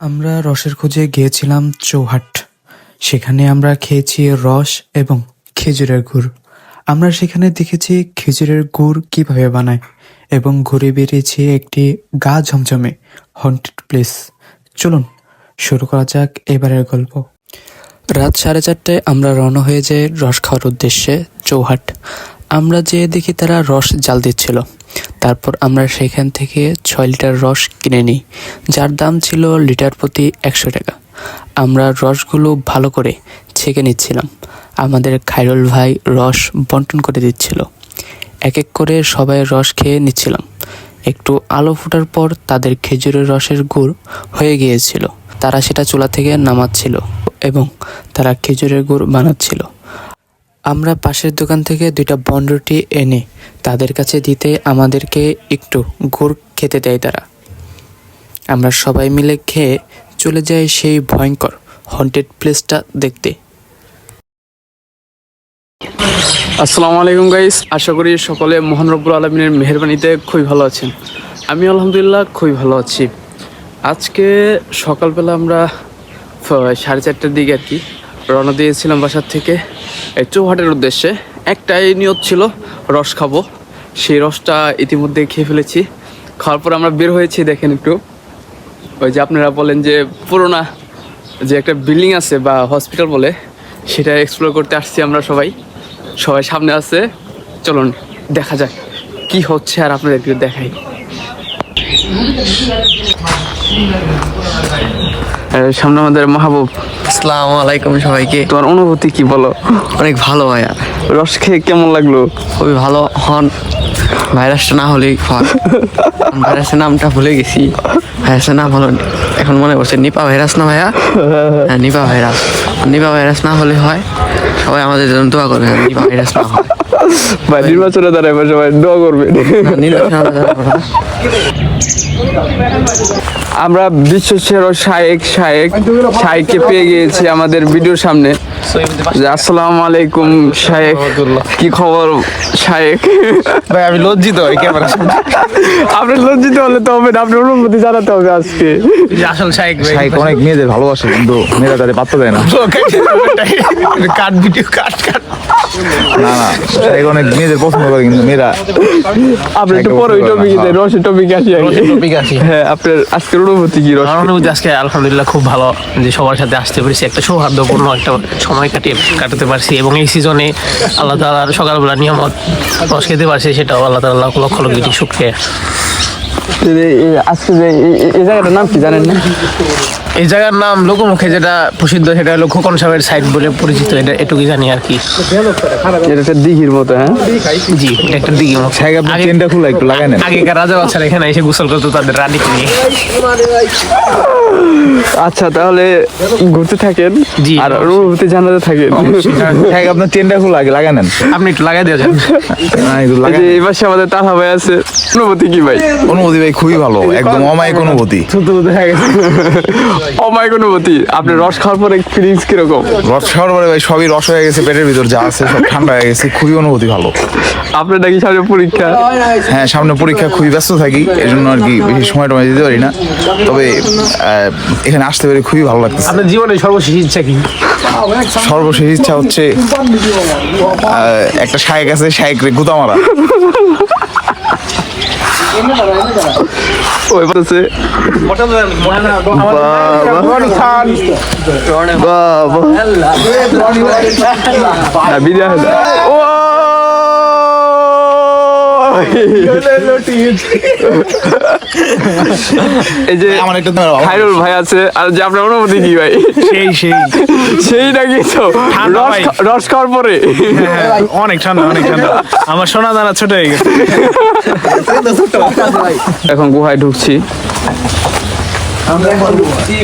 আমরা রসের খোঁজে গিয়েছিলাম চৌহাট। সেখানে আমরা খেয়েছি রস এবং খেজুরের গুড়। আমরা সেখানে দেখেছি খেজুরের গুড় কিভাবে বানায় এবং ঘুরে বেরিয়েছি একটি গা ঝমঝমে হন্টেড প্লেস। চলুন শুরু করা যাক এবারের গল্প। রাত 4:30টায় আমরা রওনা হয়ে যাই রস খাওয়ার উদ্দেশ্যে চৌহাট। আমরা যেয়ে দেখি তারা রস জাল দিচ্ছিল। তারপর আমরা সেখান থেকে 6 লিটার রস কিনে নিই, যার দাম ছিল লিটার প্রতি 100 টাকা। আমরা রসগুলো ভালো করে ছেঁকে নিচ্ছিলাম। আমাদের খায়রুল ভাই রস বন্টন করে দিচ্ছিল। এক এক করে সবাই রস খেয়ে নিচ্ছিলাম। একটু আলো ফোটার পর তাদের খেজুরের রসের গুড় হয়ে গিয়েছিল। তারা সেটা চুলা থেকে নামাচ্ছিল এবং তারা খেজুরের গুড় বানাচ্ছিল। আমরা পাশের দোকান থেকে 2টা বনরুটি এনে তাদের কাছে দিতে আমাদেরকে একটু গুড় খেতে দেয় তারা। আমরা সবাই মিলে খেয়ে চলে যাই সেই ভয়ঙ্কর হন্টেড প্লেসটা দেখতে। আসসালামু আলাইকুম গাইস, আশা করি সকলে মহান রব্বুল আলমিনের মেহেরবানিতে খুবই ভালো আছেন। আমি আলহামদুলিল্লাহ খুবই ভালো আছি। আজকে সকালবেলা আমরা 4:30টার দিকে আর কি রওনা দিয়েছিলাম বাসার থেকে এই চৌহাটের উদ্দেশ্যে। একটাই নিয়ত ছিল, রস খাবো। সেই রসটা ইতিমধ্যে খেয়ে ফেলেছি। খাওয়ার পর আমরা বের হয়েছি। দেখেন একটু, ওই যে আপনারা বলেন যে পুরোনো যে একটা বিল্ডিং আছে বা হসপিটাল বলে, সেটা এক্সপ্লোর করতে আসছি আমরা সবাই সামনে আছে। চলুন দেখা যাক কি হচ্ছে আর আপনাদেরকে দেখাই। সামনে আমাদের মাহবুব। আসসালামু আলাইকুম সবাইকে। তোমার অনুভূতি কি বলো? অনেক ভালো ভাইয়া, রস খেয়ে কেমন লাগলো? খুবই ভালো। হন ভাইরাসটা না হলেই হয়। ভাইরাসের নামটা ভুলে গেছি। ভাইরাসের নাম হলো, এখন মনে পড়ছে, নিপা ভাইরাস না ভাইয়া? হ্যাঁ, নিপা ভাইরাস। নিপা ভাইরাস না হলে হয়, সবাই আমাদের জন্য দোয়া করবে নিপা ভাইরাস না হয়। ভাই নির্বাচনে দাঁড়াবে, সবাই দোয়া করবে। আমরা বিশ্ব সেরা শায়েককে পেয়ে গিয়েছি আমাদের ভিডিওর সামনে। আসসালামু আলাইকুম শায়েক, কি খবর শায়েক? ভাই আমি লজ্জিত এই ক্যামেরার সামনে। আপনি লজ্জিত হলে তো হবে না, আপনার অনুমতি জানাতে হবে আজকে। আসল শাইক ভাই, শাইক অনেক মেয়েদের ভালোবাসে, কিন্তু মেয়েরা তাদের পাত্তা দেয় না। কাট ভিডিও কাট। না না, শাইক অনেক মেয়েদের পছন্দ করে, কিন্তু মেয়েরা আপনি একটু পরে ওই টপিকে রসের টপিকে আসি আগে। টপিক আছে। হ্যাঁ, আপনার আজকের অনুভূতি কি? আমার অনুভূতি আজকে আলহামদুলিল্লাহ খুব ভালো, যে সবার সাথে আসতে পেরেছি, একটা সৌহার্দ্যপূর্ণ একটা সময় কাটাতে পারছি। এবং এই সিজনে আল্লাহ তাআলার সকালবেলা নিয়ামত রস খেতে পারছি, সেটাও আল্লাহ তাআলা লক্ষ লক্ষ কোটি শুকরিয়া। আজকে যে এই জায়গাটার নাম কি জানেন না? এই জায়গার নাম লোকমুখে যেটা প্রসিদ্ধ, সেটা হলো খোকন সাহেবের সাইড বলে পরিচিত। এটা এটুকুই জানি আর কি। এটা একটা দিঘির মতো। হ্যাঁ জি, এটা একটা দিঘি। শাইক আপনার চেনটা খুলে একটু লাগাই নেন। আগেকার রাজা বাচ্চারা এখানে এসে গোসল করতো তাদের রানীকে নিয়ে। আচ্ছা, তাহলে ঘুরতে থাকেন। জি, আর অনুভূতি জানাতে থাকেন। শাইক আপনার চেনটা খুলে আগে লাগাই নেন। আপনি একটু লাগাই দিয়ে যান। এই পাশে আমাদের তাহা ভাই আছে। অনুভূতি কি ভাই? অনুভূতি ভাই খুবই ভালো, একদম অমায়িক অনুভূতি। অমায়িক অনুভূতি। আপনি রস খাওয়ার পরে ফিলিংস কিরকম? রস খাওয়ার পরে ভাই সবই রস হয়ে গেছে, পেটের ভিতর যা আছে সব ঠান্ডা হয়ে গেছে, খুবই অনুভূতি ভালো। আপনার নাকি সামনে পরীক্ষা? হ্যাঁ, সামনে পরীক্ষা, খুবই ব্যস্ত থাকি, এই জন্য আর কি বেশি সময়টা দিতে পারি না। তবে এখানে আসতে পেরে খুবই ভালো লাগতেছে। আপনার জীবনে সর্বশেষ ইচ্ছা কি? সর্বশেষ ইচ্ছা হচ্ছে একটা শায়েক আছে, শায়েক রে গুতা মারা। ওই পাশে এই যে আমার একটা খায়রুল ভাই আছে। আর যে আপনার অনুভূতি কি ভাই? সেই নাকি তো রস খাওয়ার পরে অনেক ঠান্ডা, অনেক ঠান্ডা। আমার সোনা দানা ছোট হয়ে গেছে। এখন গুহায় ঢুকছি।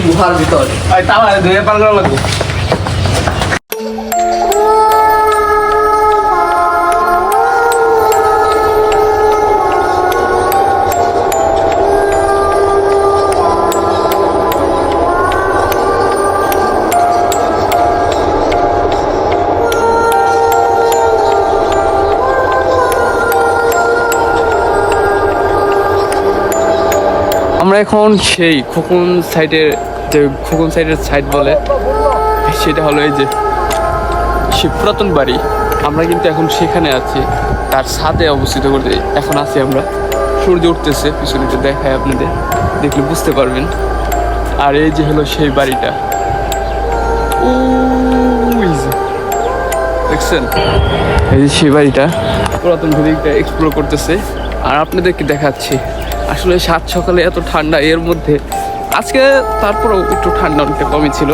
গুহার ভিতর আমরা এখন সেই খোকন সাইডের যে খোকন সাইডের সাইড বলে, সেটা হলো এই যে সে পুরাতন বাড়ি। আমরা কিন্তু এখন সেখানে আছি, তার ছাদে অবস্থিত করতে এখন আছি আমরা। সূর্য উঠতেছে, পিছনে দেখায় আপনাদের, দেখলে বুঝতে পারবেন। আর এই যে হলো সেই বাড়িটা, ওই যে দেখছেন, এই যে সেই বাড়িটা। পুরাতন ভেদিকটা এক্সপ্লোর করতেছে আর আপনাদেরকে দেখাচ্ছি। আসলে সাত সকালে এত ঠান্ডা, এর মধ্যে আজকে তারপরেও একটু ঠান্ডা অনেকটা কমই ছিল,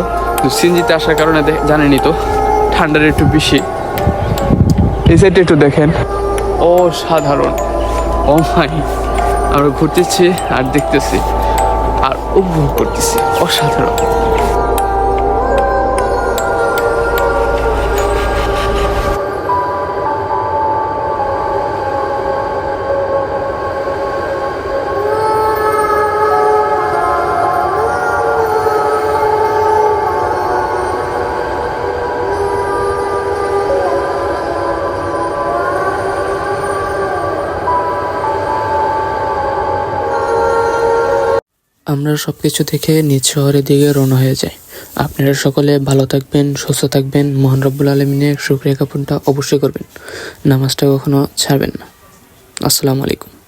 সিনজিতে আসার কারণে জানেনই তো ঠান্ডার একটু বেশি। এই সাইডটা একটু দেখেন, অসাধারণ। ও মাই, আমরা ঘুরতেছি আর দেখতেছি আর উপভোগ করতেছি, অসাধারণ। আমরা সব কিছু দেখে নিজ শহরের দিকে রওনা হয়ে যাই। আপনারা সকলে ভালো থাকবেন, সুস্থ থাকবেন, মহান রব্বুল আলমিনের শুকরিয়া জ্ঞাপনটা অবশ্যই করবেন, নামাজটা কখনো ছাড়বেন না। আসসালামু আলাইকুম।